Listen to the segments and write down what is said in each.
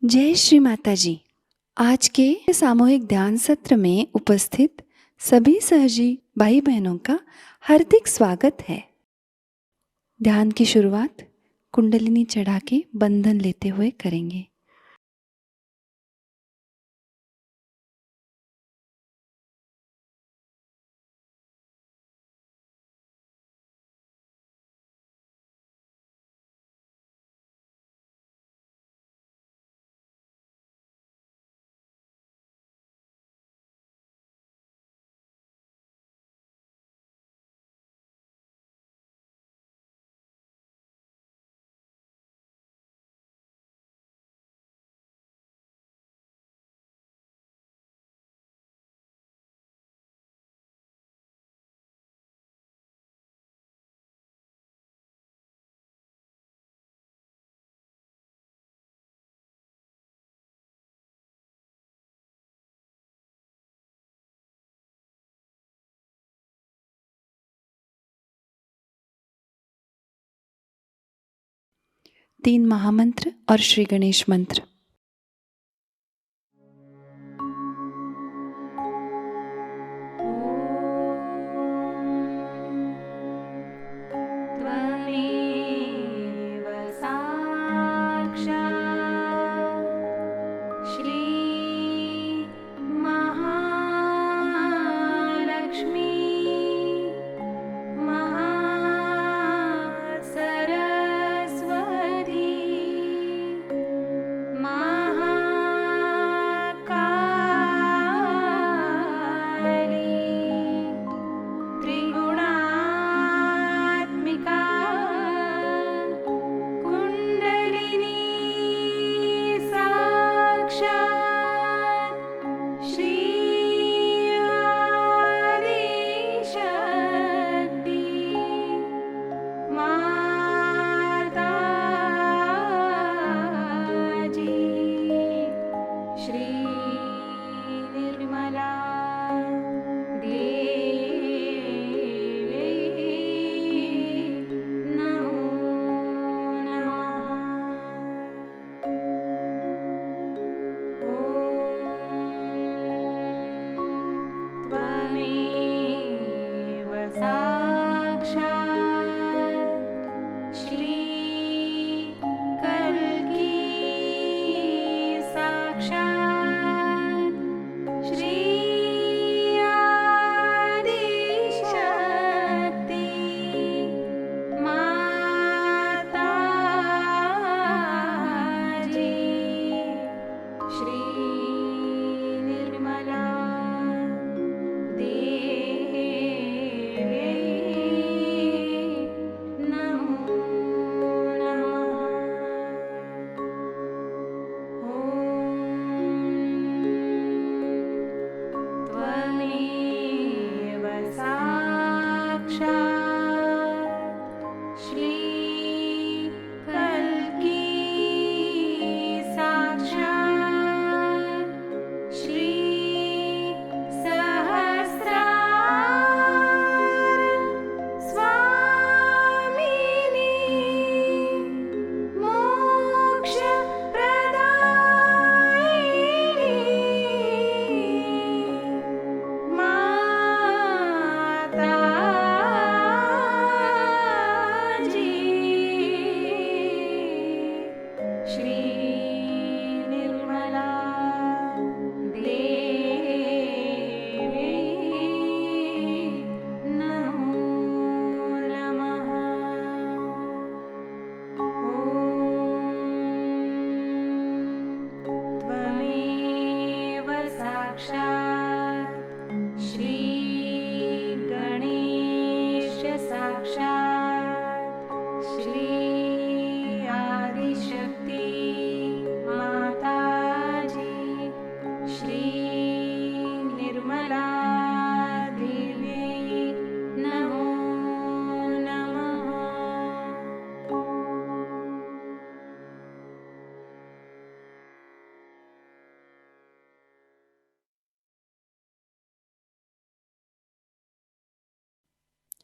जय श्री माता जी। आज के सामूहिक ध्यान सत्र में उपस्थित सभी सहजी भाई बहनों का हार्दिक स्वागत है। ध्यान की शुरुआत कुंडलिनी चढ़ा के बंधन लेते हुए करेंगे। तीन महामंत्र और श्री गणेश मंत्र।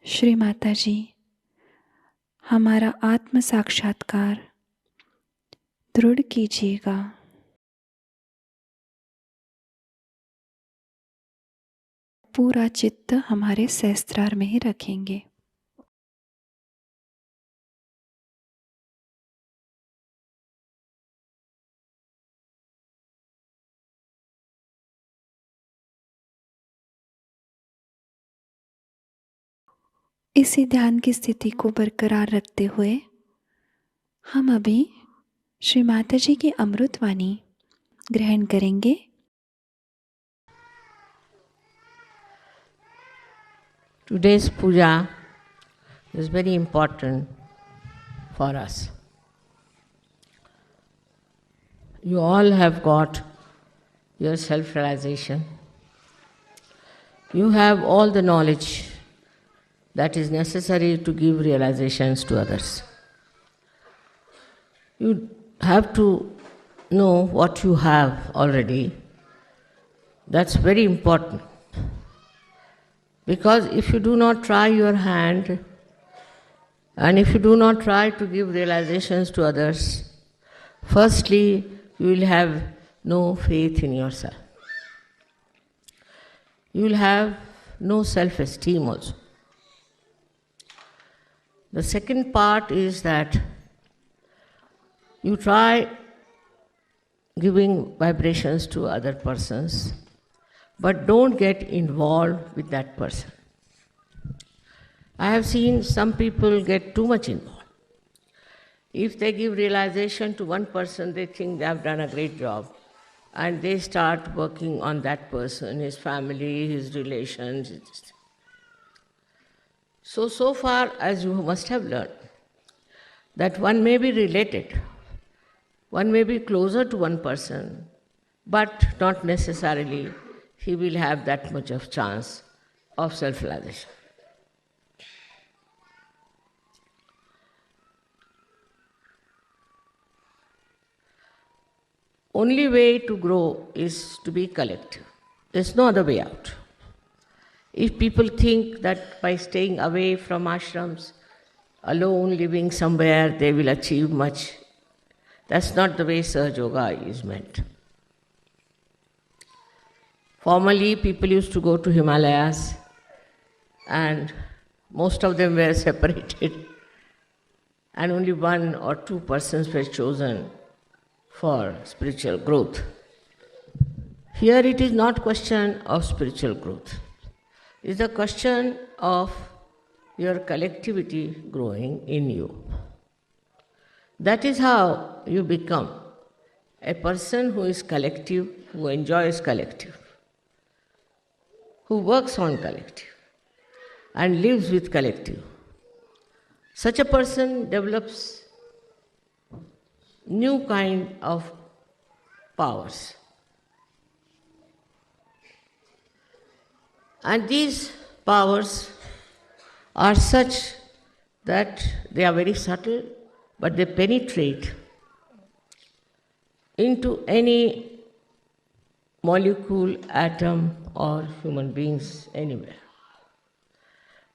श्री माता जी, हमारा आत्म साक्षात्कार दृढ़ कीजिएगा। पूरा चित्त हमारे सहस्त्रार में ही रखेंगे। इसी ध्यान की स्थिति को बरकरार रखते हुए हम अभी श्री माता जी की अमृतवाणी ग्रहण करेंगे। Today's puja is very important for us. You all have got your self-realization. You have all the knowledge that is necessary to give realizations to others. You have to know what you have already. That's very important. Because if you do not try your hand, and if you do not try to give realizations to others, firstly, you will have no faith in yourself. You will have no self-esteem also. The second part is that you try giving vibrations to other persons, but don't get involved with that person. I have seen some people get too much involved. If they give realization to one person, they think they have done a great job, and they start working on that person, his family, his relations. So far as you must have learned, that one may be related, one may be closer to one person, but not necessarily he will have that much of chance of self-realization. Only way to grow is to be collective. There's no other way out. If people think that by staying away from ashrams, alone living somewhere, they will achieve much, that's not the way Sahaja Yoga is meant. Formerly, people used to go to Himalayas, and most of them were separated, and only 1 or 2 persons were chosen for spiritual growth. Here it is not question of spiritual growth. It is a question of your collectivity growing in you. That is how you become a person who is collective, who enjoys collective, who works on collective and lives with collective. Such a person develops new kind of powers. And these powers are such that they are very subtle, but they penetrate into any molecule, atom, or human beings anywhere.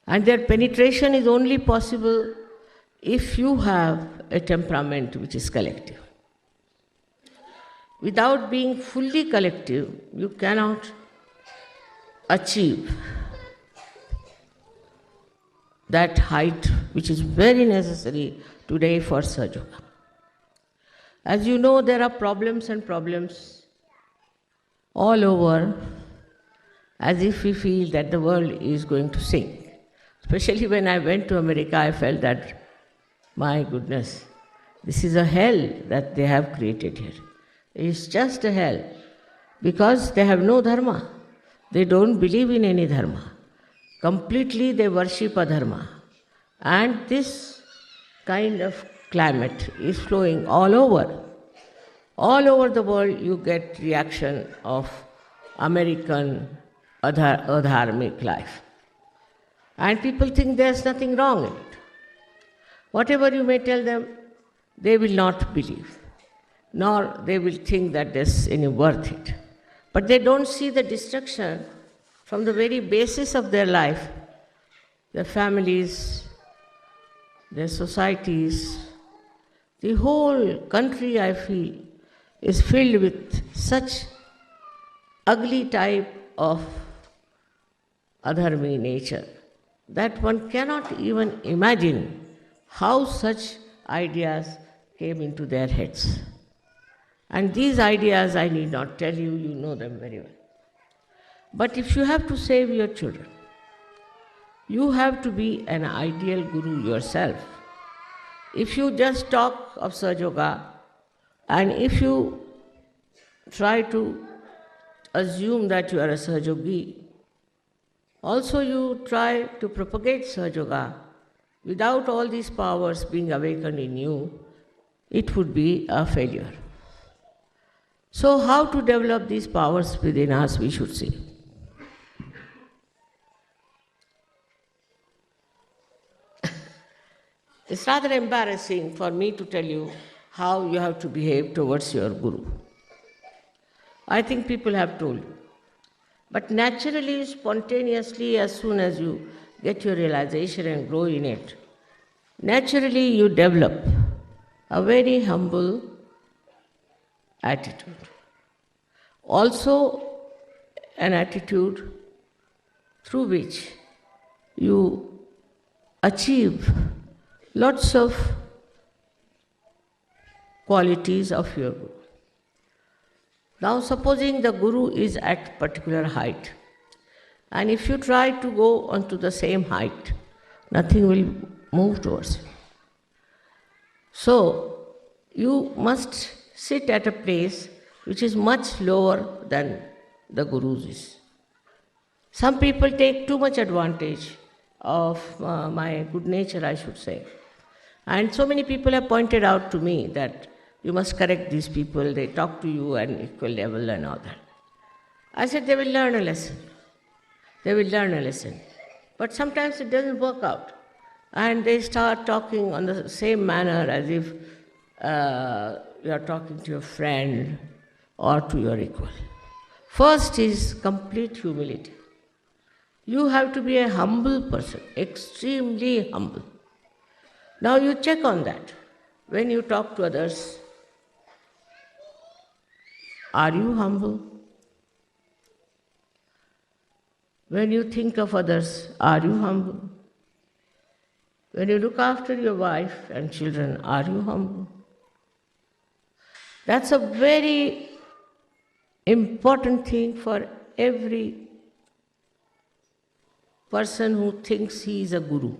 And their penetration is only possible if you have a temperament which is collective. Without being fully collective, you cannot achieve that height which is very necessary today for Sahaja Yoga. As you know, there are problems and problems all over, as if we feel that the world is going to sink. Especially when I went to America, I felt that, my goodness, this is a hell that they have created here. It's just a hell because they have no dharma. They don't believe in any dharma. Completely they worship adharma. And this kind of climate is flowing all over. All over the world you get reaction of American adharmic life. And people think there's nothing wrong in it. Whatever you may tell them, they will not believe, nor they will think that there's any worth it. But they don't see the destruction from the very basis of their life, their families, their societies, the whole country, I feel, is filled with such ugly type of adharmi nature that one cannot even imagine how such ideas came into their heads. And these ideas, I need not tell you, you know them very well. But if you have to save your children, you have to be an ideal guru yourself. If you just talk of Sahaja Yoga, and if you try to assume that you are a Sahaja Yogi, also you try to propagate Sahaja Yoga without all these powers being awakened in you, it would be a failure. So how to develop these powers within us, we should see. It's rather embarrassing for me to tell you how you have to behave towards your guru. I think people have told you. But naturally, spontaneously, as soon as you get your realization and grow in it, naturally you develop a very humble attitude. Also, an attitude through which you achieve lots of qualities of your guru. Now, supposing the guru is at particular height, and if you try to go onto the same height, nothing will move towards you. So, you must sit at a place which is much lower than the guru's is. Some people take too much advantage of my good nature, I should say. And so many people have pointed out to me that you must correct these people, they talk to you at equal level and all that. I said they will learn a lesson. They will learn a lesson. But sometimes it doesn't work out. And they start talking on the same manner as if you are talking to your friend or to your equal. First is complete humility. You have to be a humble person, extremely humble. Now you check on that. When you talk to others, are you humble? When you think of others, are you humble? When you look after your wife and children, are you humble? That's a very important thing for every person who thinks he is a guru.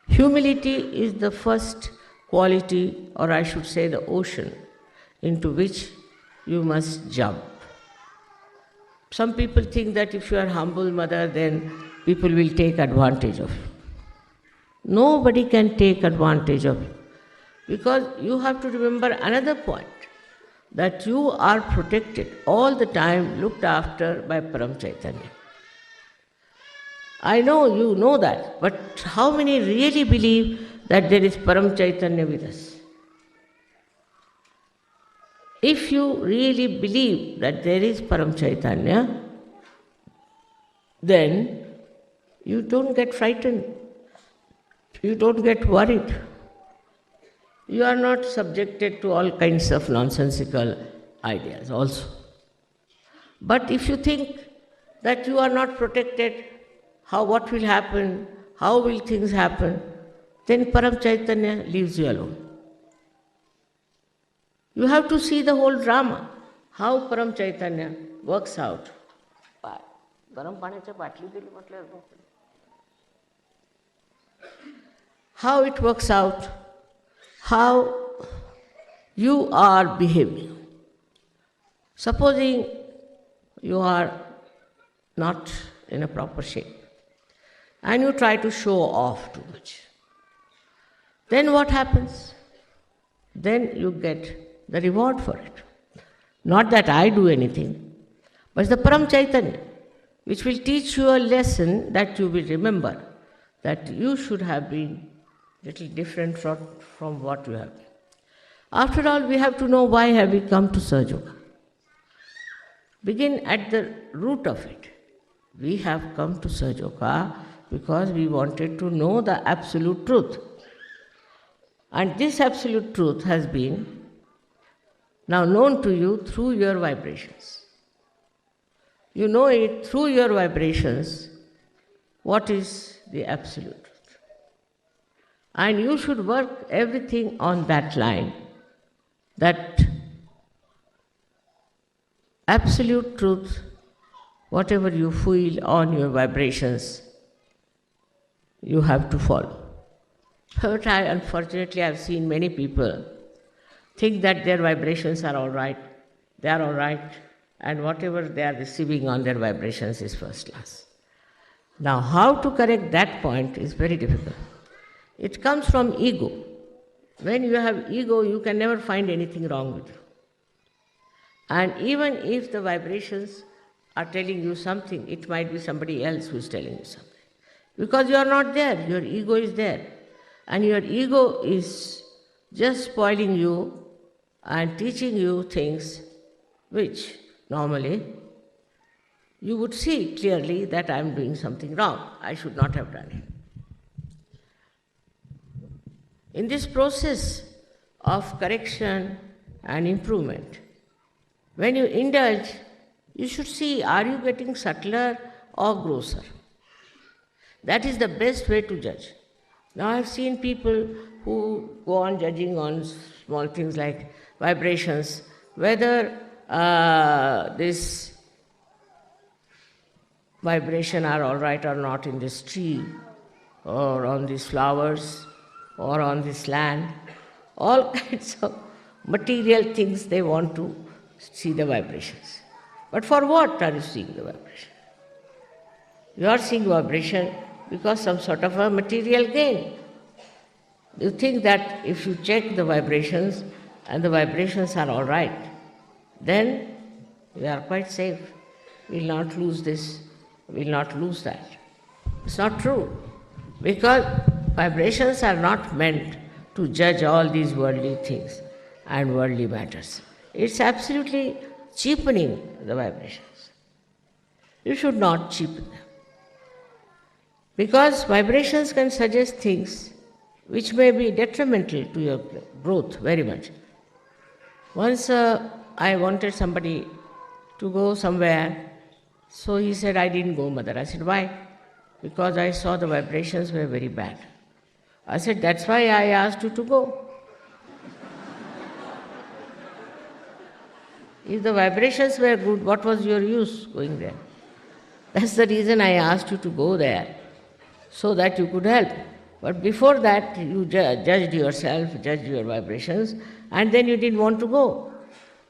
Humility is the first quality, or I should say the ocean, into which you must jump. Some people think that if you are humble mother, then people will take advantage of you. Nobody can take advantage of you. Because you have to remember another point, that you are protected all the time, looked after by Param Chaitanya. I know you know that, but how many really believe that there is Param Chaitanya with us? If you really believe that there is Param Chaitanya, then you don't get frightened, you don't get worried. You are not subjected to all kinds of nonsensical ideas also. But if you think that you are not protected, what will happen, how will things happen, then Param Chaitanya leaves you alone. You have to see the whole drama, how Param Chaitanya works out. How it works out, how you are behaving. Supposing you are not in a proper shape and you try to show off too much, then what happens? Then you get the reward for it. Not that I do anything, but it's the Param Chaitanya, which will teach you a lesson that you will remember, that you should have been little different from what you have been. After all, we have to know why have we come to Sahaja Yoga. Begin at the root of it. We have come to Sahaja Yoga because we wanted to know the absolute truth. And this absolute truth has been now known to you through your vibrations. You know it through your vibrations, what is the absolute truth. And you should work everything on that line, that absolute truth, whatever you feel on your vibrations, you have to follow. But unfortunately, I've seen many people think that their vibrations are all right, they are all right, and whatever they are receiving on their vibrations is first class. Now, how to correct that point is very difficult. It comes from ego. When you have ego, you can never find anything wrong with you. And even if the vibrations are telling you something, it might be somebody else who is telling you something. Because you are not there, your ego is there. And your ego is just spoiling you and teaching you things which normally you would see clearly that I am doing something wrong. I should not have done it. In this process of correction and improvement, when you indulge, you should see, are you getting subtler or grosser? That is the best way to judge. Now I have seen people who go on judging on small things like vibrations, whether this vibration are all right or not in this tree, or on these flowers, or on this land, all kinds of material things they want to see the vibrations. But for what are you seeing the vibration? You are seeing vibration because some sort of a material gain. You think that if you check the vibrations and the vibrations are all right, then we are quite safe. We will not lose this, we will not lose that. It's not true, because vibrations are not meant to judge all these worldly things and worldly matters. It's absolutely cheapening the vibrations. You should not cheapen them. Because vibrations can suggest things which may be detrimental to your growth very much. Once I wanted somebody to go somewhere, so he said, I didn't go, mother. I said, why? Because I saw the vibrations were very bad. I said, that's why I asked you to go. If the vibrations were good, what was your use going there? That's the reason I asked you to go there, so that you could help. But before that, you judged yourself, judged your vibrations, and then you didn't want to go.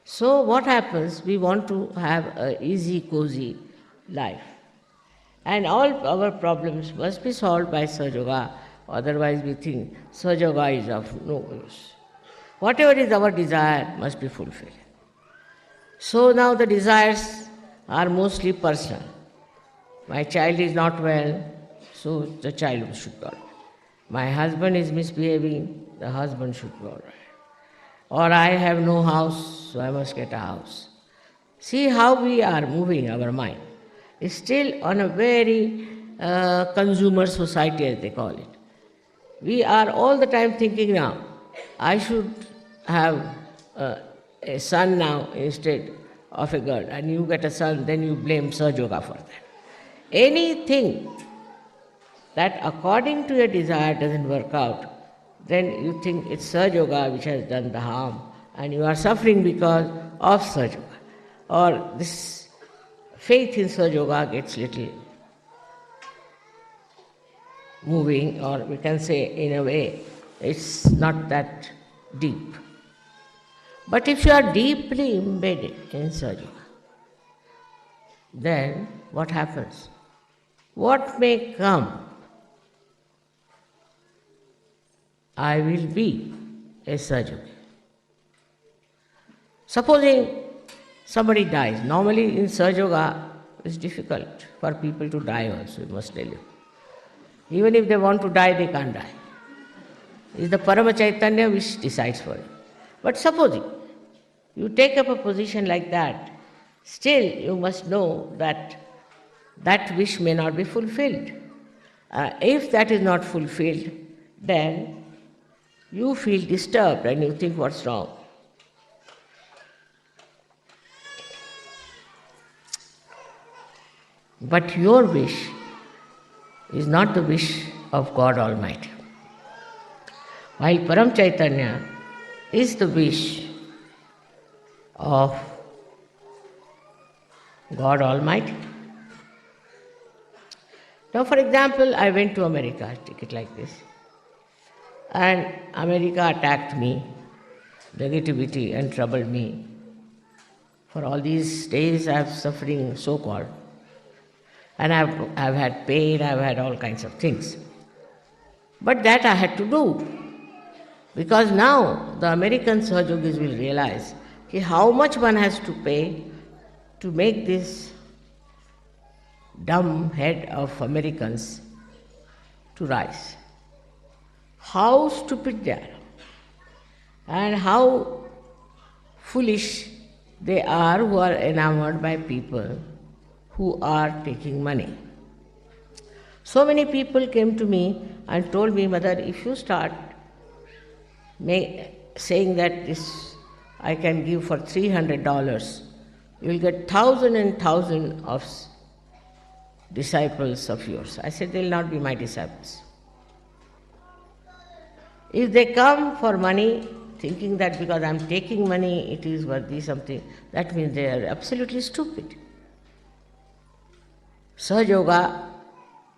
So what happens? We want to have an easy, cozy life. And all our problems must be solved by Sahaja Yoga, otherwise we think Sahaja Yoga is of no use. Whatever is our desire must be fulfilled. So now the desires are mostly personal. My child is not well, so the child should go. My husband is misbehaving, the husband should go. Or I have no house, so I must get a house. See how we are moving our mind. It's still on a very consumer society, as they call it. We are all the time thinking now, I should have a son now instead of a girl, and you get a son, then you blame Sahaja Yoga for that. Anything that according to your desire doesn't work out, then you think it's Sahaja Yoga which has done the harm, and you are suffering because of Sahaja Yoga. Or this faith in Sahaja Yoga gets little moving, or we can say in a way, it's not that deep. But if you are deeply embedded in Sahaja Yoga, then what happens? What may come, I will be a Sahaja Yogi. Supposing somebody dies. Normally in Sahaja Yoga, it's difficult for people to die also, I must tell you. Even if they want to die, they can't die. It's the Parama Chaitanya which decides for you. But supposing you take up a position like that, still you must know that that wish may not be fulfilled. If that is not fulfilled, then you feel disturbed and you think, what's wrong? But your wish is not the wish of God Almighty. While Param Chaitanya is the wish of God Almighty. Now, for example, I went to America, take it like this, and America attacked me, negativity, and troubled me. For all these days I have suffering, so-called. And I've had pain, I've had all kinds of things. But that I had to do. Because now the American Sahajogis will realize how much one has to pay to make this dumb head of Americans to rise. How stupid they are and how foolish they are who are enamored by people who are taking money. So many people came to me and told me, Mother, if you start saying that this I can give for $300, you will get 1,000 and 1,000 of disciples of yours. I said, they will not be my disciples. If they come for money, thinking that because I am taking money, it is worthy something, that means they are absolutely stupid. Sahaja Yoga,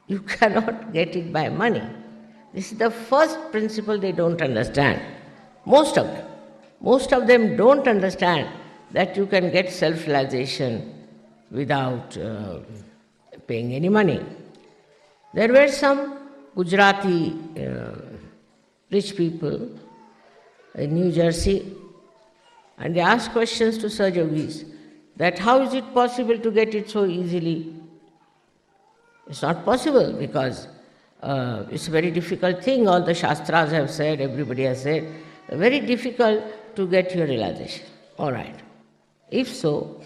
you cannot get it by money. This is the first principle they don't understand. Most of them don't understand that you can get self-realization without paying any money. There were some Gujarati rich people in New Jersey, and they asked questions to Sahaja Yogis that how is it possible to get it so easily? It's not possible because it's a very difficult thing. All the Shastras have said, everybody has said, very difficult to get your realization. All right. If so,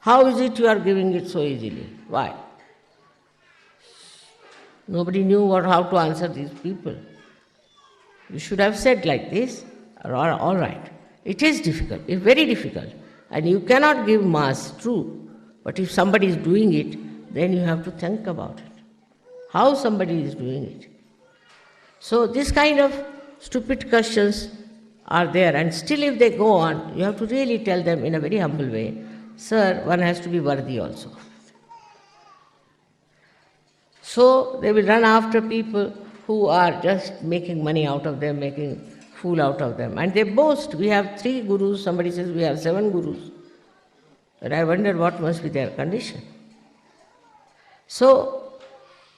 how is it you are giving it so easily? Why? Nobody knew how to answer these people. You should have said like this, all right. It is difficult, it's very difficult. And you cannot give mass, true. But if somebody is doing it, then you have to think about it. How somebody is doing it. So this kind of stupid questions are there, and still if they go on, you have to really tell them in a very humble way, sir, one has to be worthy also. So they will run after people who are just making money out of them, making fool out of them. And they boast, we have 3 gurus, somebody says we have 7 gurus. But I wonder what must be their condition. So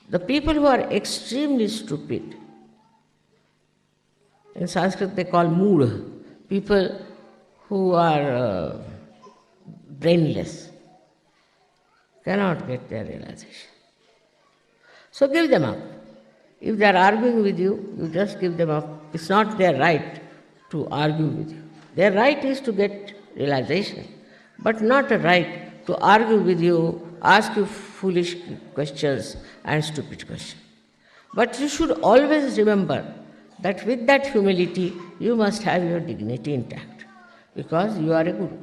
the people who are extremely stupid, in Sanskrit they call mood, people who are brainless, cannot get their realization. So give them up. If they are arguing with you, you just give them up. It's not their right to argue with you. Their right is to get realization, but not a right to argue with you, ask you foolish questions and stupid questions. But you should always remember that with that humility, you must have your dignity intact, because you are a guru.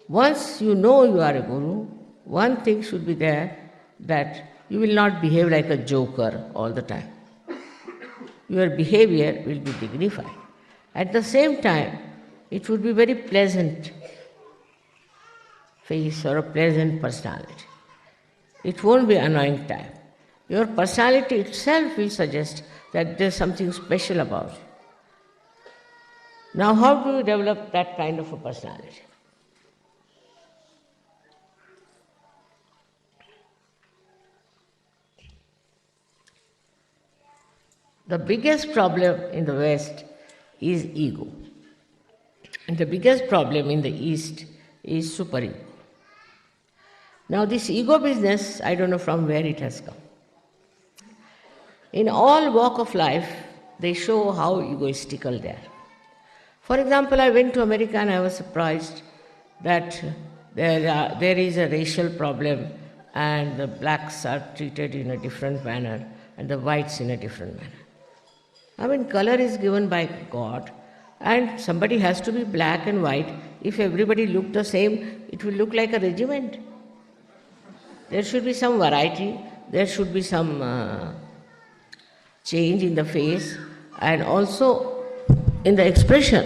Once you know you are a guru, one thing should be there, that you will not behave like a joker all the time. Your behavior will be dignified. At the same time, it would be very pleasant face or a pleasant personality. It won't be annoying type. Your personality itself will suggest that there's something special about you. Now, how do you develop that kind of a personality? The biggest problem in the West is ego. And the biggest problem in the East is superego. Now this ego business, I don't know from where it has come. In all walk of life, they show how egoistical they are. For example, I went to America and I was surprised that there is a racial problem and the blacks are treated in a different manner and the whites in a different manner. I mean, color is given by God, and somebody has to be black and white. If everybody looked the same, it will look like a regiment. There should be some variety, there should be some change in the face, and also in the expression.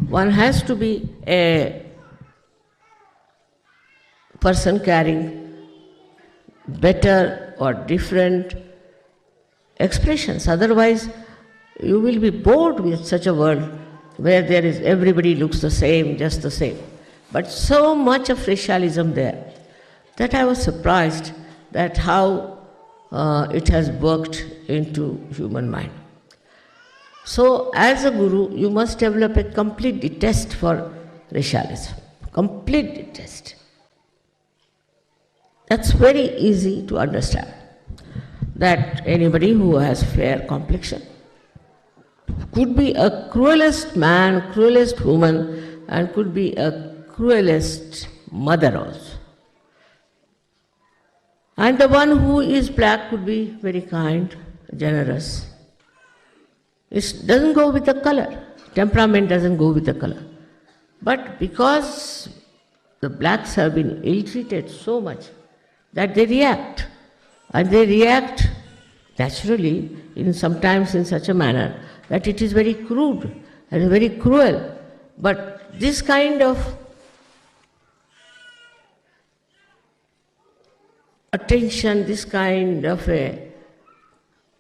One has to be a person carrying better or different expressions. Otherwise, you will be bored with such a world where there is everybody looks the same, just the same. But so much of racialism there that I was surprised that how it has worked into human mind. So, as a guru, you must develop a complete detest for racialism. Complete detest. That's very easy to understand. That anybody who has fair complexion could be a cruelest man, cruelest woman, and could be a cruelest mother also. And the one who is black could be very kind, generous. It doesn't go with the color. Temperament doesn't go with the color. But because the blacks have been ill-treated so much that they react, and they react naturally sometimes in such a manner that it is very crude and very cruel. But this kind of attention, this kind of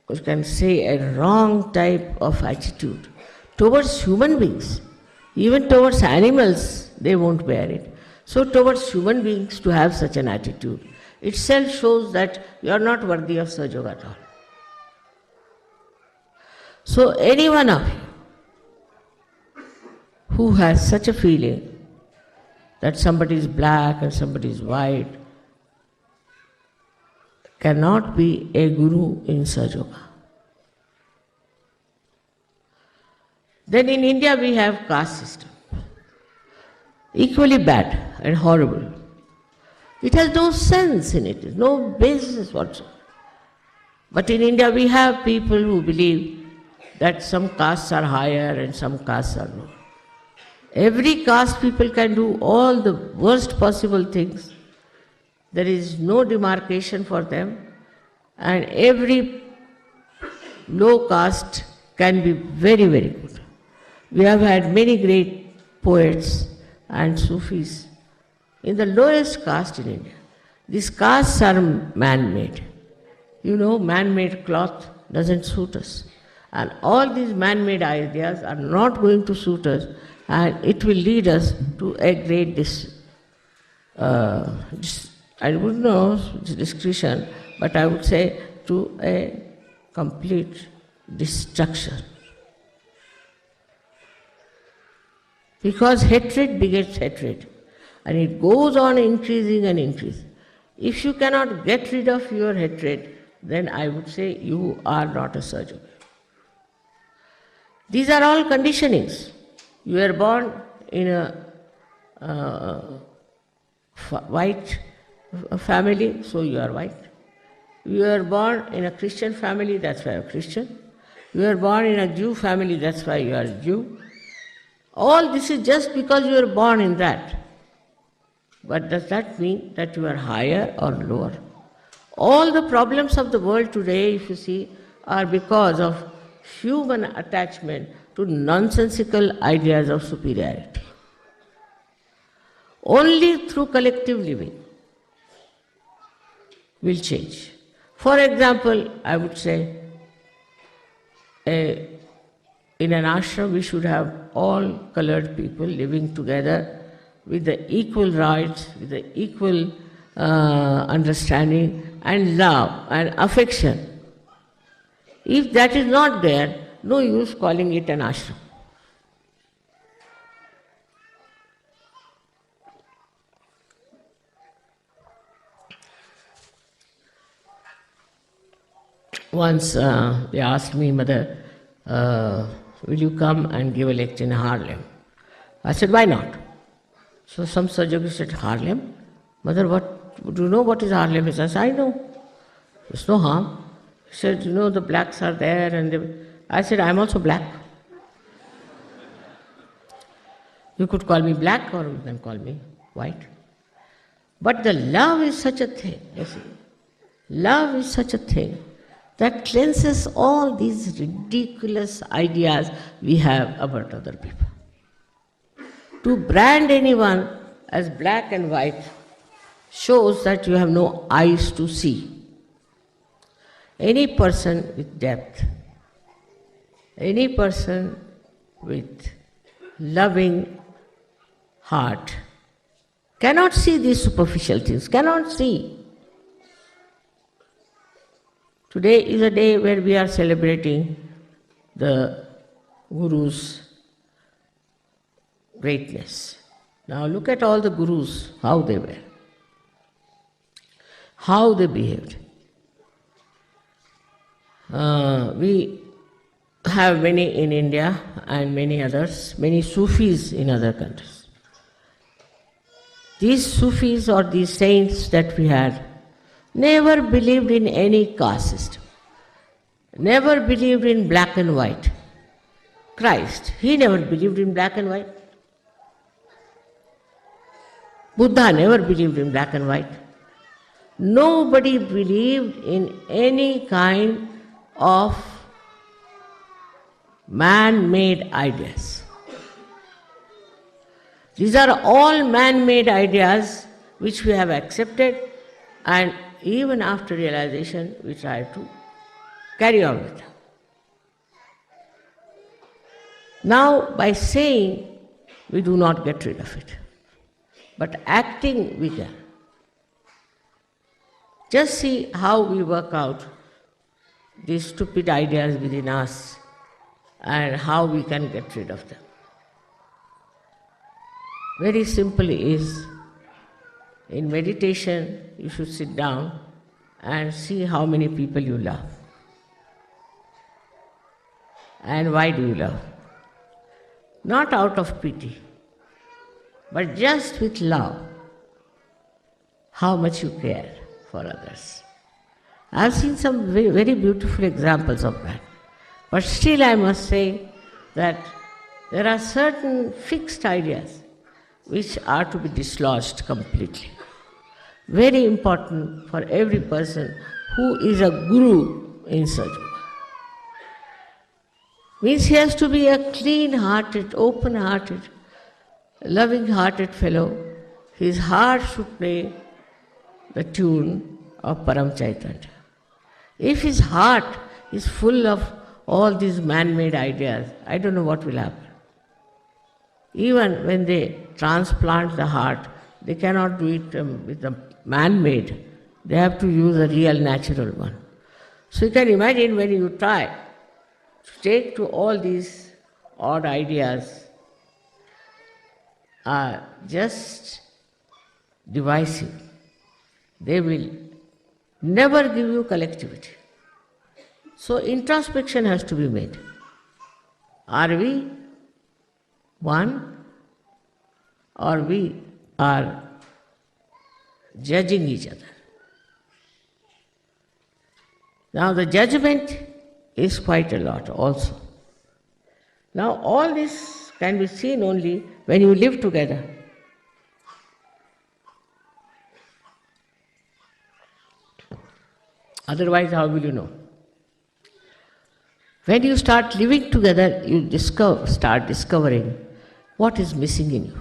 you can say a wrong type of attitude towards human beings, even towards animals, they won't bear it. So towards human beings to have such an attitude itself shows that you are not worthy of Sahaja Yoga at all. So any one of you who has such a feeling that somebody is black and somebody is white cannot be a guru in Sahaja Yoga. Then in India we have caste system, equally bad and horrible. It has no sense in it, no basis whatsoever. But in India we have people who believe that some castes are higher and some castes are lower. Every caste people can do all the worst possible things. There is no demarcation for them, and every low caste can be very, very good. We have had many great poets and Sufis in the lowest caste in India. These castes are man-made. You know, man-made cloth doesn't suit us. And all these man-made ideas are not going to suit us, and it will lead us to a great I wouldn't know discretion, but I would say to a complete destruction. Because hatred begets hatred, and it goes on increasing and increasing. If you cannot get rid of your hatred, then I would say you are not a Sahaja Yogi. These are all conditionings. You are born in a white family, so you are white. You are born in a Christian family, that's why you are Christian. You are born in a Jew family, that's why you are a Jew. All this is just because you are born in that. But does that mean that you are higher or lower? All the problems of the world today, if you see, are because of human attachment to nonsensical ideas of superiority. Only through collective living will change. For example, I would say, in an ashram we should have all colored people living together with the equal rights, with the equal understanding and love and affection. If that is not there, no use calling it an ashram. Once they asked me, Mother, will you come and give a lecture in Harlem? I said, why not? So some Sahaja Yogi said, Harlem? Mother, what do you know what is our limits? I said, I know. There's no harm. He said, you know, the blacks are there. I said, I'm also black. You could call me black or you can call me white. But the love is such a thing, you see. Love is such a thing that cleanses all these ridiculous ideas we have about other people. To brand anyone as black and white shows that you have no eyes to see. Any person with depth, any person with loving heart cannot see these superficial things, cannot see. Today is a day where we are celebrating the Guru's greatness. Now look at all the Gurus, how they were, how they behaved. We have many in India and many others, many Sufis in other countries. These Sufis or these saints that we had never believed in any caste system, never believed in black and white. Christ, he never believed in black and white. Buddha never believed in black and white. Nobody believed in any kind of man-made ideas. These are all man-made ideas which we have accepted, and even after realization we try to carry on with them. Now, by saying, we do not get rid of it, but acting we can. Just see how we work out these stupid ideas within us and how we can get rid of them. Very simply is, in meditation you should sit down and see how many people you love. And why do you love? Not out of pity, but just with love. How much you care for others. I have seen some very, very beautiful examples of that. But still I must say that there are certain fixed ideas which are to be dislodged completely. Very important for every person who is a guru in Sadhguru. Means he has to be a clean-hearted, open-hearted, loving-hearted fellow. His heart should play the tune of Param Chaitanya. If his heart is full of all these man-made ideas, I don't know what will happen. Even when they transplant the heart, they cannot do it with the man-made. They have to use a real natural one. So you can imagine when you try to take to all these odd ideas are just divisive. They will never give you collectivity. So introspection has to be made. Are we one, or we are judging each other? Now the judgment is quite a lot also. Now all this can be seen only when you live together. Otherwise, how will you know? When you start living together, you start discovering what is missing in you,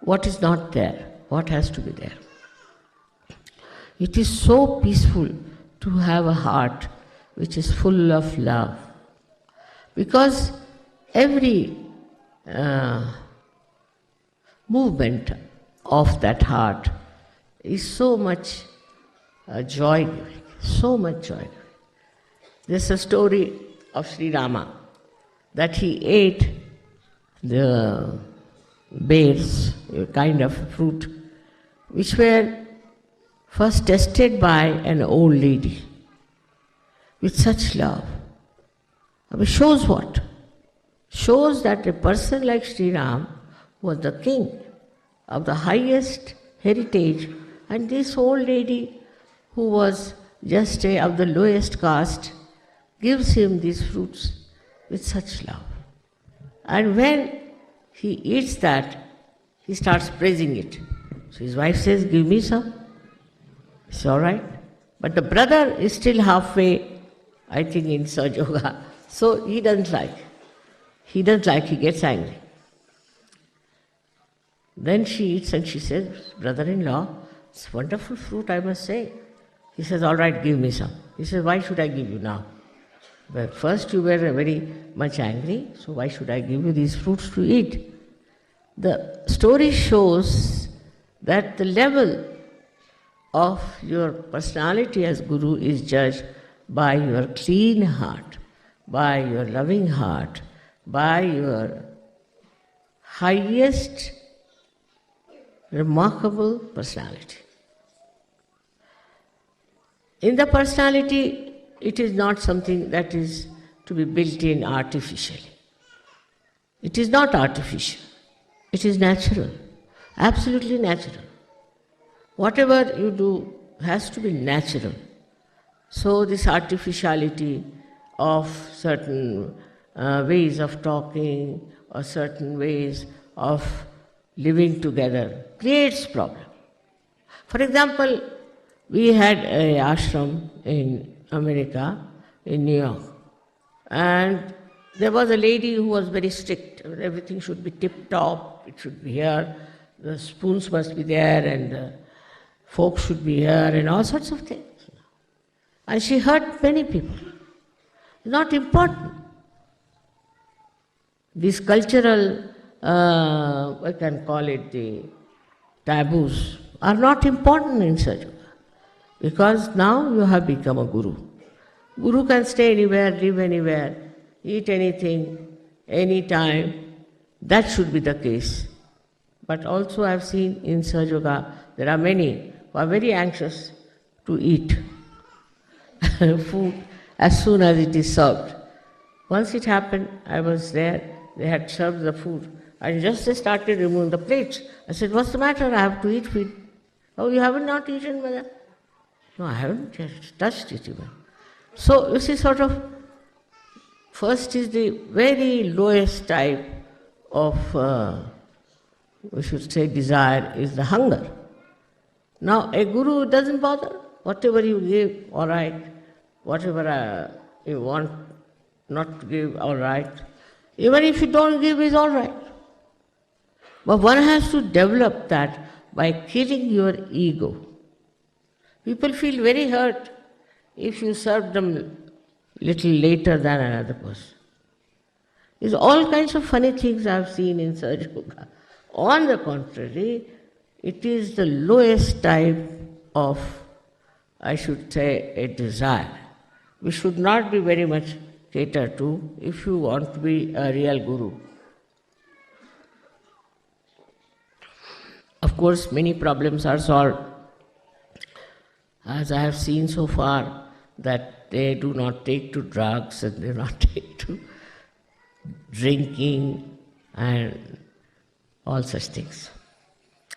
what is not there, what has to be there. It is so peaceful to have a heart which is full of love, because every movement of that heart is so much joy-giving, so much joy-giving. There's a story of Sri Rama that he ate the bears, a kind of fruit, which were first tested by an old lady with such love. It shows what? Shows that a person like Sri Ram was the king of the highest heritage. And this old lady, who was just of the lowest caste, gives him these fruits with such love. And when he eats that, he starts praising it. So his wife says, "Give me some." It's all right. But the brother is still halfway, I think, in Sahaja Yoga. So he doesn't like. He gets angry. Then she eats and she says, "Brother-in-law, it's wonderful fruit, I must say." He says, "All right, give me some." He says, "Why should I give you now? Well, first you were very much angry, so why should I give you these fruits to eat?" The story shows that the level of your personality as Guru is judged by your clean heart, by your loving heart, by your highest remarkable personality. In the personality, it is not something that is to be built in artificially. It is not artificial. It is natural, absolutely natural. Whatever you do has to be natural. So this artificiality of certain ways of talking or certain ways of living together creates problem. For example, we had an ashram in America, in New York, and there was a lady who was very strict. Everything should be tip-top, it should be here, the spoons must be there, and the forks should be here, and all sorts of things. And she hurt many people. Not important. These cultural, I can call it the taboos, are not important in Sahaja Yoga, because now you have become a guru. Guru can stay anywhere, live anywhere, eat anything, anytime. That should be the case. But also I have seen in Sahaja Yoga, there are many who are very anxious to eat food as soon as it is served. Once it happened, I was there, they had served the food, and just they started removing the plates. I said, "What's the matter? I have to eat food." "Oh, you haven't not eaten, mother?" "No, I haven't just touched it even." So you see, sort of, first is the very lowest type of, we should say, desire is the hunger. Now, a guru doesn't bother. Whatever you give, all right. Whatever you want not to give, all right. Even if you don't give, is all right. But one has to develop that by killing your ego. People feel very hurt if you serve them little later than another person. There's all kinds of funny things I've seen in Sahaja Yoga. On the contrary, it is the lowest type of, I should say, a desire. We should not be very much catered to if you want to be a real guru. Of course, many problems are solved. As I have seen so far, that they do not take to drugs and they do not take to drinking and all such things.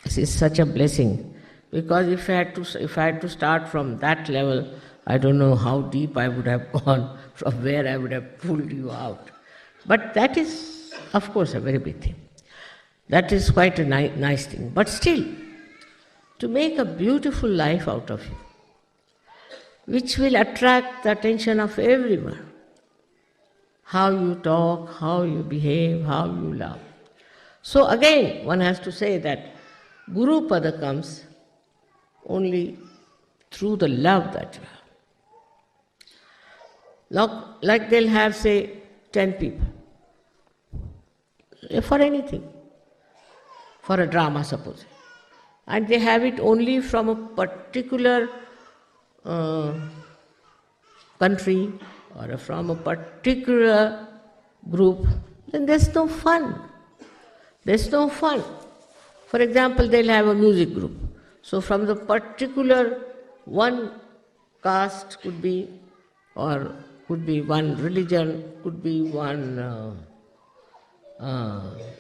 This is such a blessing, because if I had to start from that level, I don't know how deep I would have gone, from where I would have pulled you out. But that is, of course, a very big thing. That is quite a nice thing. But still, to make a beautiful life out of you, which will attract the attention of everyone, how you talk, how you behave, how you love. So again, one has to say that Guru Pada comes only through the love that you have. Like they'll have, say, 10 people, for anything, for a drama, suppose, and they have it only from a particular country or from a particular group, then there's no fun. There's no fun. For example, they'll have a music group. So from the particular one caste could be, or could be one religion, could be one,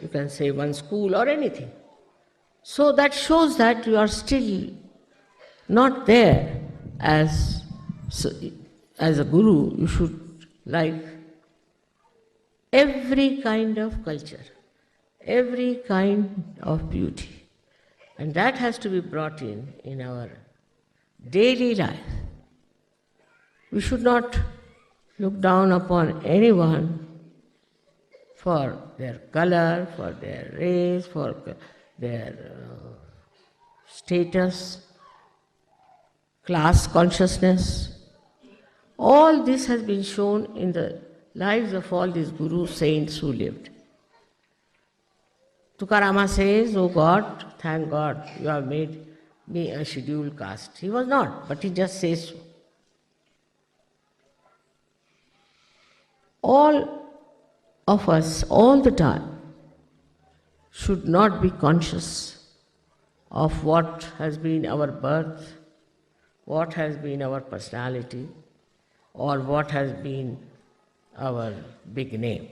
you can say one school or anything. So that shows that you are still not there as a guru. You should like every kind of culture, every kind of beauty. And that has to be brought in our daily life. We should not look down upon anyone for their color, for their race, for their status, class consciousness. All this has been shown in the lives of all these guru saints who lived. Tukarama says, "Oh God, thank God, you have made me a scheduled caste." He was not, but he just says so. All of us, all the time, should not be conscious of what has been our birth, what has been our personality, or what has been our big name.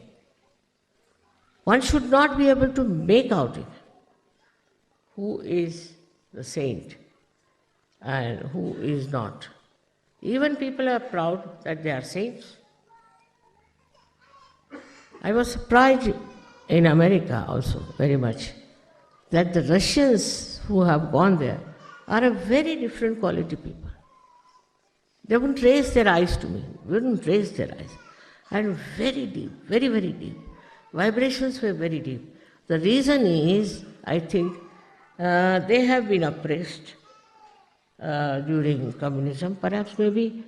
One should not be able to make out it. Who is the saint and who is not? Even people are proud that they are saints. I was surprised in America also very much that the Russians who have gone there are a very different quality people. They wouldn't raise their eyes to me, wouldn't raise their eyes. And very deep, very, very deep. Vibrations were very deep. The reason is, I think, they have been oppressed during communism, perhaps maybe,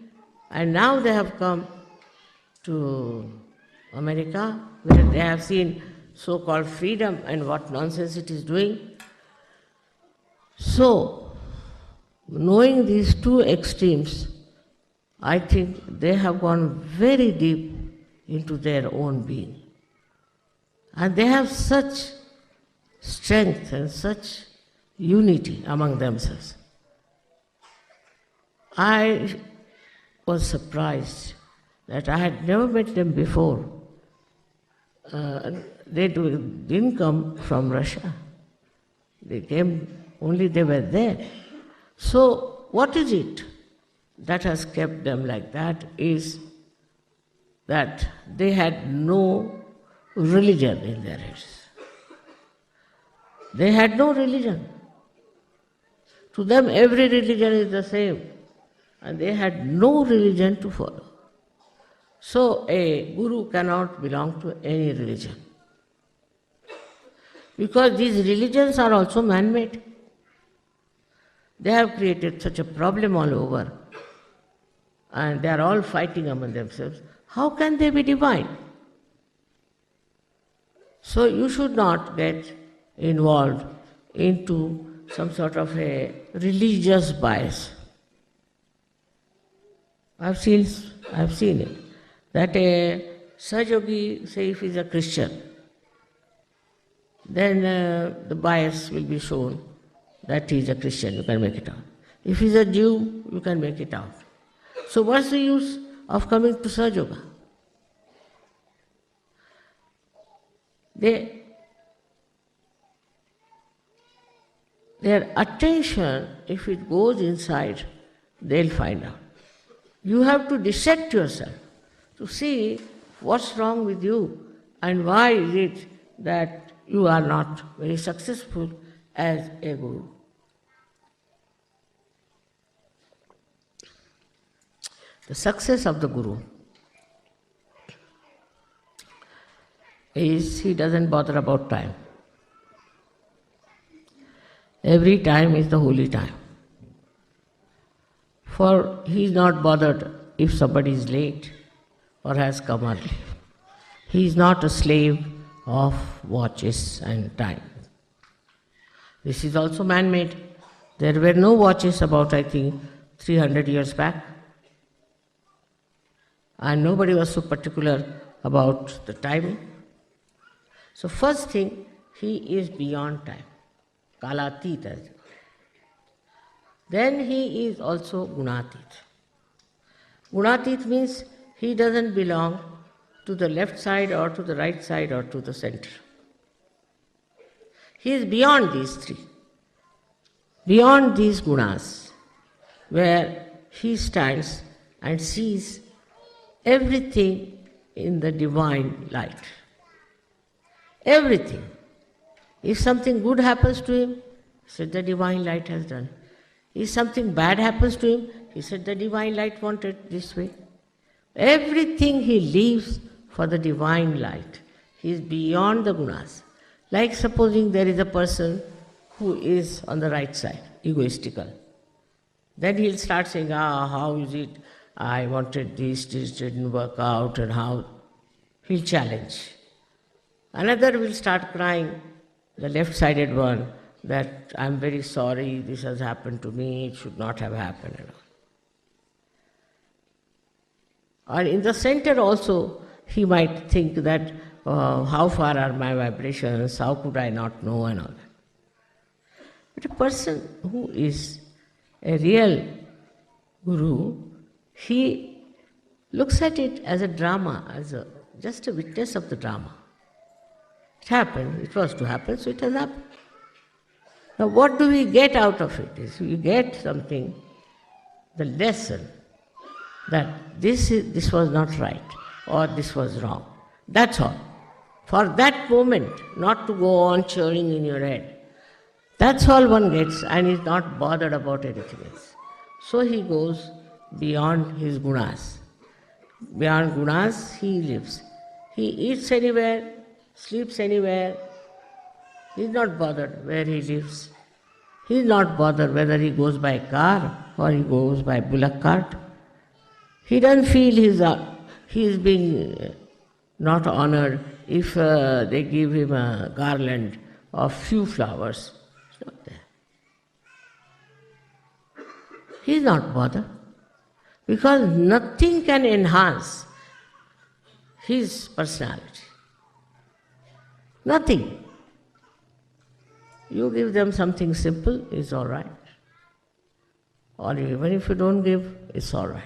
and now they have come to America, where they have seen so-called freedom and what nonsense it is doing. So, knowing these two extremes, I think they have gone very deep into their own being. And they have such strength and such unity among themselves. I was surprised that I had never met them before. They didn't come from Russia. They came, only they were there. So what is it that has kept them like that is that they had no religion in their heads. They had no religion. To them every religion is the same, and they had no religion to follow. So a guru cannot belong to any religion, because these religions are also man-made. They have created such a problem all over, and they are all fighting among themselves. How can they be divine? So you should not get involved into some sort of a religious bias. I've seen it. That a Sahajogi, say if he's a Christian, then the bias will be shown that he is a Christian, you can make it out. If he's a Jew, you can make it out. So what's the use of coming to Sahaja? Their attention, if it goes inside, they'll find out. You have to dissect yourself to see what's wrong with you and why is it that you are not very successful as a guru. The success of the guru is he doesn't bother about time. Every time is the holy time. For he is not bothered if somebody is late or has come early. He is not a slave of watches and time. This is also man-made. There were no watches about, I think, 300 years back. And nobody was so particular about the time. So first thing, he is beyond time. Kalatita. Then he is also Gunatit. Gunatit means he doesn't belong to the left side or to the right side or to the center. He is beyond these three. beyond these gunas, where he stands and sees everything in the divine light. Everything. If something good happens to him, he said the divine light has done. If something bad happens to him, he said the divine light wanted this way. Everything he leaves for the divine light. He is beyond the gunas. Like supposing there is a person who is on the right side, egoistical. Then he'll start saying, how is it? I wanted this didn't work out, and how. He'll challenge. Another will start crying, the left-sided one, that I'm very sorry, this has happened to me, it should not have happened. Or in the center also, he might think that, how far are my vibrations, how could I not know, and all that. But a person who is a real guru, he looks at it as a drama, as just a witness of the drama. It happened, it was to happen, so it has happened. Now what do we get out of it? Is we get something, the lesson, that this was not right, or this was wrong. That's all. For that moment, not to go on churning in your head. That's all one gets, and is not bothered about anything else. So he goes beyond his gunas. Beyond gunas, he lives. He eats anywhere, sleeps anywhere. He is not bothered where he lives. He is not bothered whether he goes by car or he goes by bullock cart. He doesn't feel he is being not honored if they give him a garland of few flowers. It's not there. He is not bothered because nothing can enhance his personality. Nothing. You give them something simple, it's all right. Or even if you don't give, it's all right.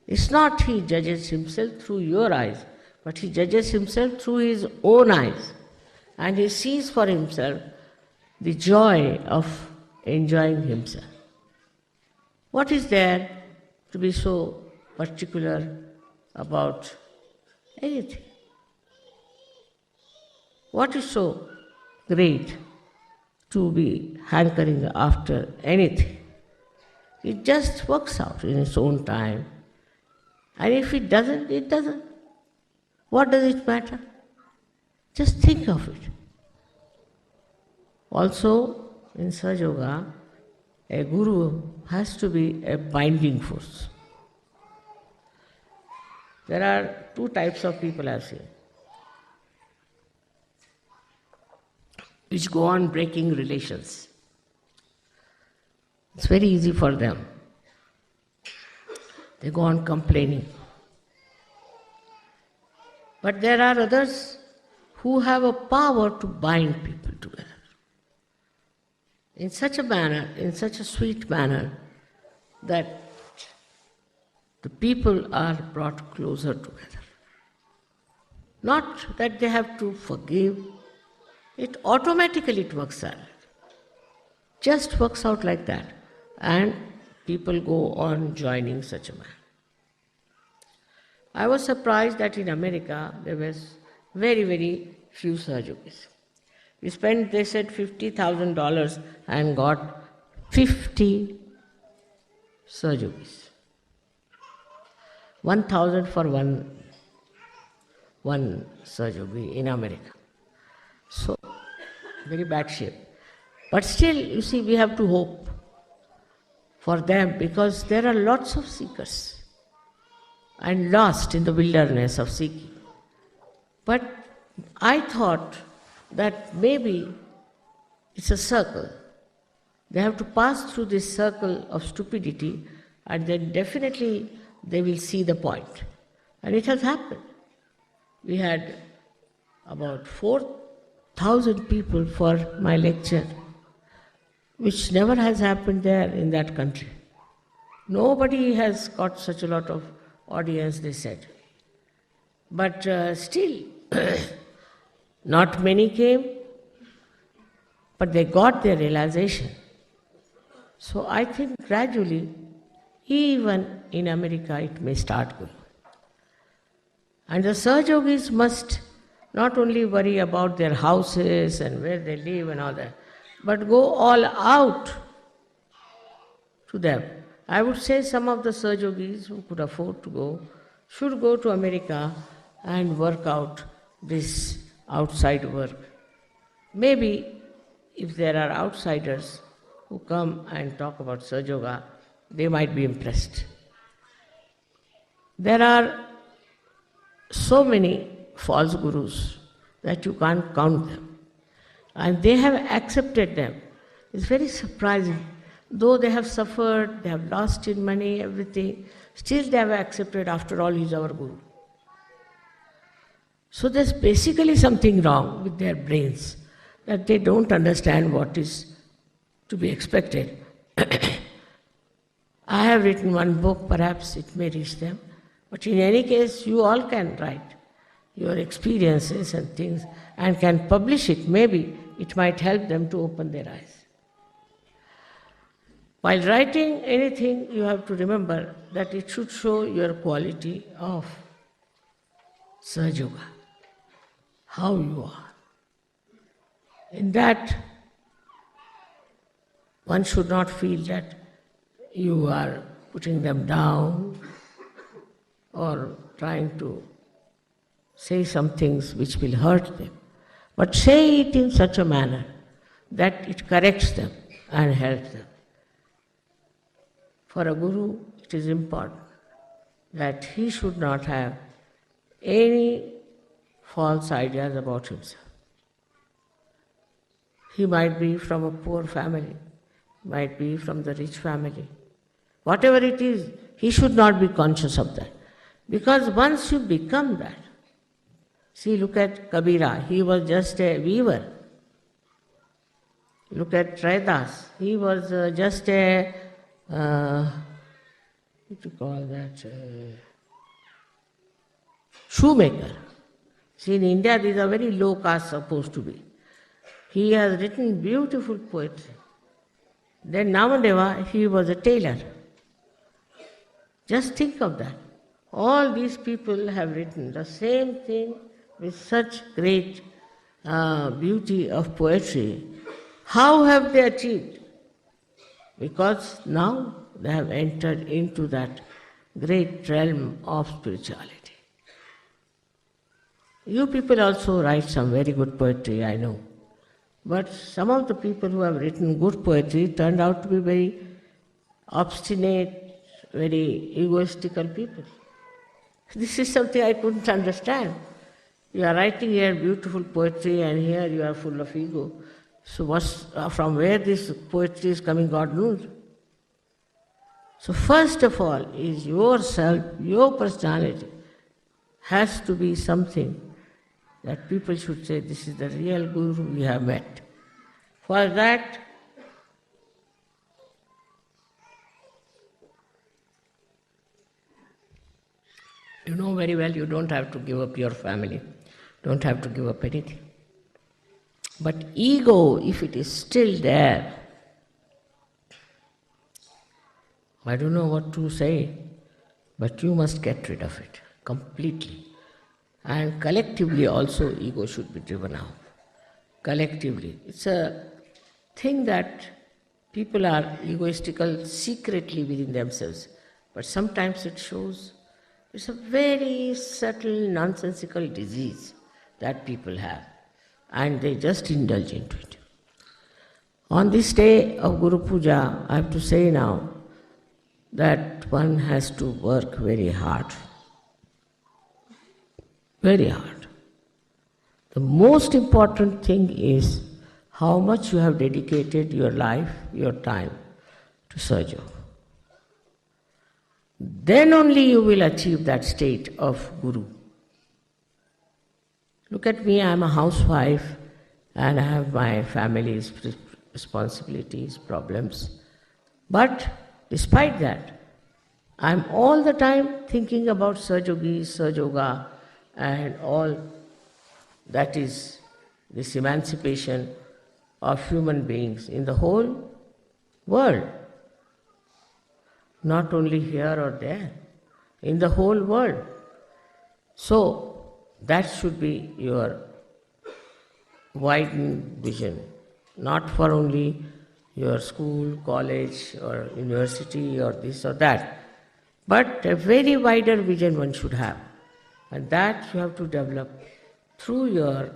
It's not he judges himself through your eyes, but he judges himself through his own eyes. And he sees for himself the joy of enjoying himself. What is there to be so particular about anything? What is so great to be hankering after anything? It just works out in its own time. And if it doesn't, it doesn't. What does it matter? Just think of it. Also, in Sahaja Yoga, a guru has to be a binding force. There are two types of people I've seen, which go on breaking relations. It's very easy for them. They go on complaining. But there are others who have a power to bind people together in such a manner, in such a sweet manner, that the people are brought closer together. Not that they have to forgive, it automatically works out. Just works out like that. And people go on joining such a man. I was surprised that in America there was very, very few Sahaja Yogis. We spent, they said, $50,000 and got 50 Sahaja Yogis. 1,000 for one Sahaja Yogi in America. So, very bad shape. But still, you see, we have to hope for them because there are lots of seekers and lost in the wilderness of seeking. But I thought that maybe it's a circle. They have to pass through this circle of stupidity and then definitely they will see the point. And it has happened. We had about 4,000 people for my lecture, which never has happened there in that country. Nobody has got such a lot of audience, they said. But still, not many came. but they got their realization. So I think gradually, even in America, it may start going. And the Sahaja Yogis must not only worry about their houses and where they live and all that, but go all out to them. I would say some of the Sahaja Yogis who could afford to go should go to America and work out this outside work. Maybe if there are outsiders who come and talk about Sahaja Yoga, they might be impressed. There are so many false gurus that you can't count them. And they have accepted them. It's very surprising. Though they have suffered, they have lost in money, everything, still they have accepted, after all, he's our guru. So there's basically something wrong with their brains, that they don't understand what is to be expected. I have written one book, perhaps it may reach them. But in any case, you all can write your experiences and things and can publish it. Maybe it might help them to open their eyes. While writing anything, you have to remember that it should show your quality of Sahaja Yoga, how you are. In that, one should not feel that you are putting them down or trying to say some things which will hurt them. But say it in such a manner that it corrects them and helps them. For a guru, it is important that he should not have any false ideas about himself. He might be from a poor family, might be from the rich family. Whatever it is, he should not be conscious of that. Because once you become that, see, look at Kabira, he was just a weaver. Look at Raidas, he was just a, what do you call that, shoemaker. See, in India, these are very low caste supposed to be. He has written beautiful poetry. Then Namadeva, he was a tailor. Just think of that. All these people have written the same thing with such great beauty of poetry. How have they achieved? Because now they have entered into that great realm of spirituality. You people also write some very good poetry, I know. But some of the people who have written good poetry turned out to be very obstinate, very egoistical people. This is something I couldn't understand. You are writing here beautiful poetry and here you are full of ego. So from where this poetry is coming, God knows. So first of all is yourself, your personality has to be something that people should say, this is the real guru we have met. For that, you know very well you don't have to give up your family, don't have to give up anything. But ego, if it is still there, I don't know what to say, but you must get rid of it completely. And collectively also ego should be driven out. Collectively. It's a thing that people are egoistical secretly within themselves, but sometimes it shows. It's a very subtle, nonsensical disease that people have, and they just indulge into it. On this day of Guru Puja, I have to say now that one has to work very hard. Very hard. The most important thing is how much you have dedicated your life, your time to Sahaja Yoga. Then only you will achieve that state of Guru. Look at me, I am a housewife and I have my family's responsibilities, problems. But despite that, I am all the time thinking about Sahaja Yogis, Sahaja Yoga, and all that is this emancipation of human beings in the whole world, not only here or there, in the whole world. So that should be your widened vision, not for only your school, college, or university, or this or that, but a very wider vision one should have. And that you have to develop through your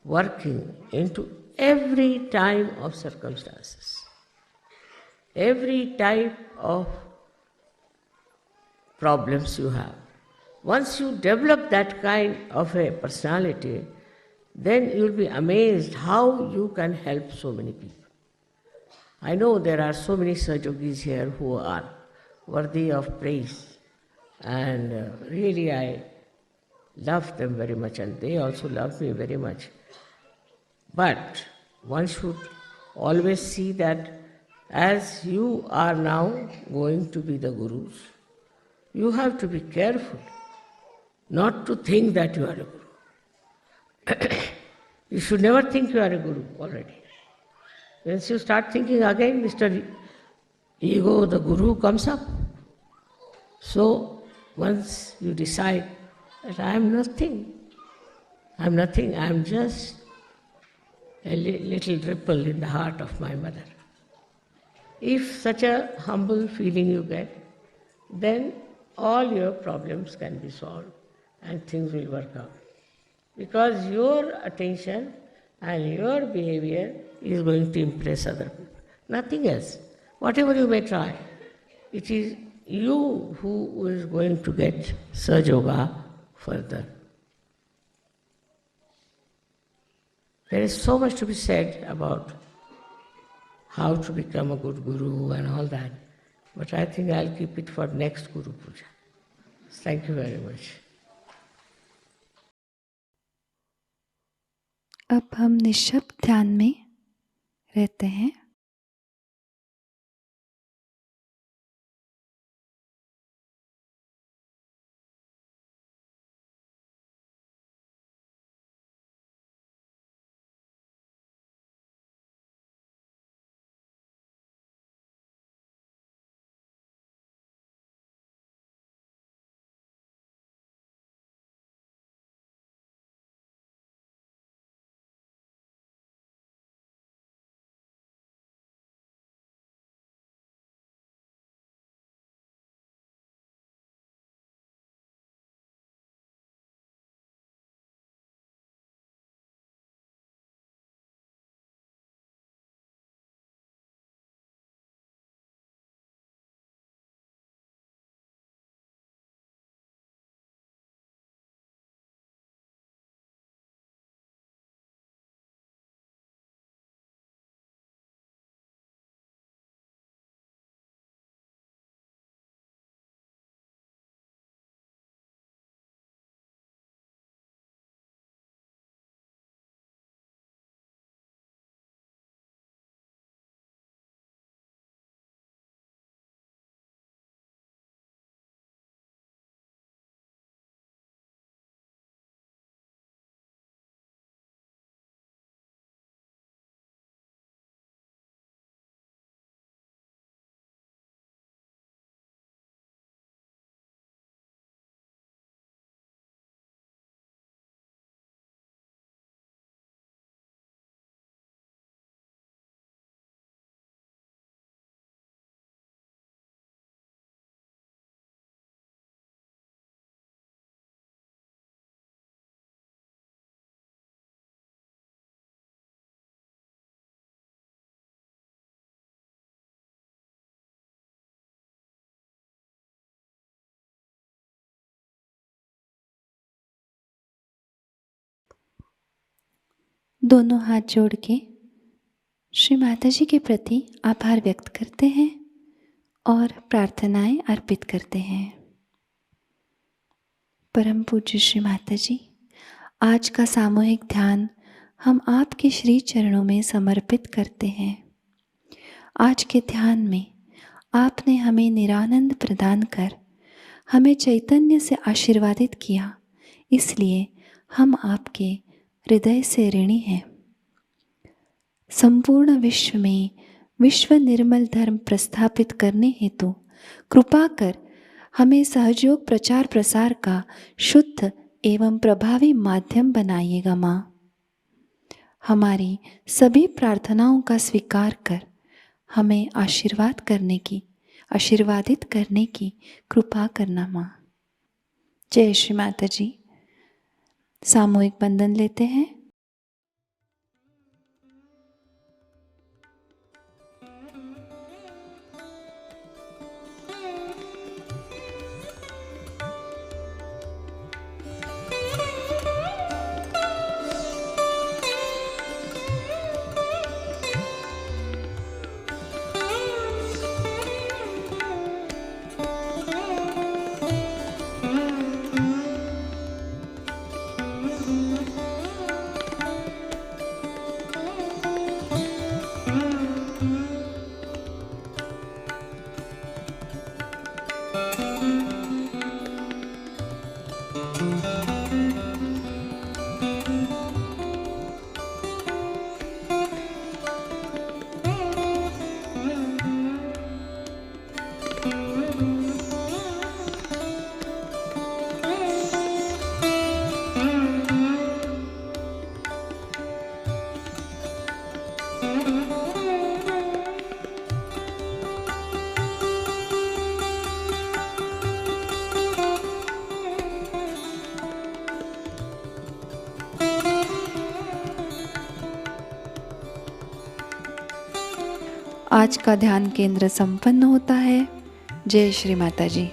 working into every time of circumstances, every type of problems you have. Once you develop that kind of a personality, then you'll be amazed how you can help so many people. I know there are so many Sahajogis here who are worthy of praise, and really I love them very much, and they also love me very much. But one should always see that as you are now going to be the gurus, you have to be careful not to think that you are a guru. You should never think you are a guru already. Once you start thinking again, Mr. Ego, the guru, comes up. So once you decide that I am nothing, I am just a little ripple in the heart of my mother. If such a humble feeling you get, then all your problems can be solved and things will work out. Because your attention and your behavior is going to impress other people. Nothing else. Whatever you may try, it is you who is going to get Sahaja Yoga further. There is so much to be said about how to become a good guru and all that, but I think I'll keep it for next Guru Puja. Thank you very much. अब हम निःशब्द ध्यान में रहते हैं। दोनों हाथ जोड़ के श्री माता जी के प्रति आभार व्यक्त करते हैं और प्रार्थनाएं अर्पित करते हैं। परम पूज्य श्री माता जी, आज का सामूहिक ध्यान हम आपके श्री चरणों में समर्पित करते हैं। आज के ध्यान में आपने हमें निरानंद प्रदान कर हमें चैतन्य से आशीर्वादित किया, इसलिए हम आपके हृदय से ऋणी हैं। संपूर्ण विश्व में विश्व निर्मल धर्म प्रस्थापित करने हेतु कृपा कर हमें सहयोग प्रचार प्रसार का शुद्ध एवं प्रभावी माध्यम बनाइएगा माँ। हमारी सभी प्रार्थनाओं का स्वीकार कर हमें आशीर्वादित करने की कृपा करना माँ। जय श्री माता जी। सामूहिक बंधन लेते हैं। आज का ध्यान केंद्र संपन्न होता है। जय श्री माता जी।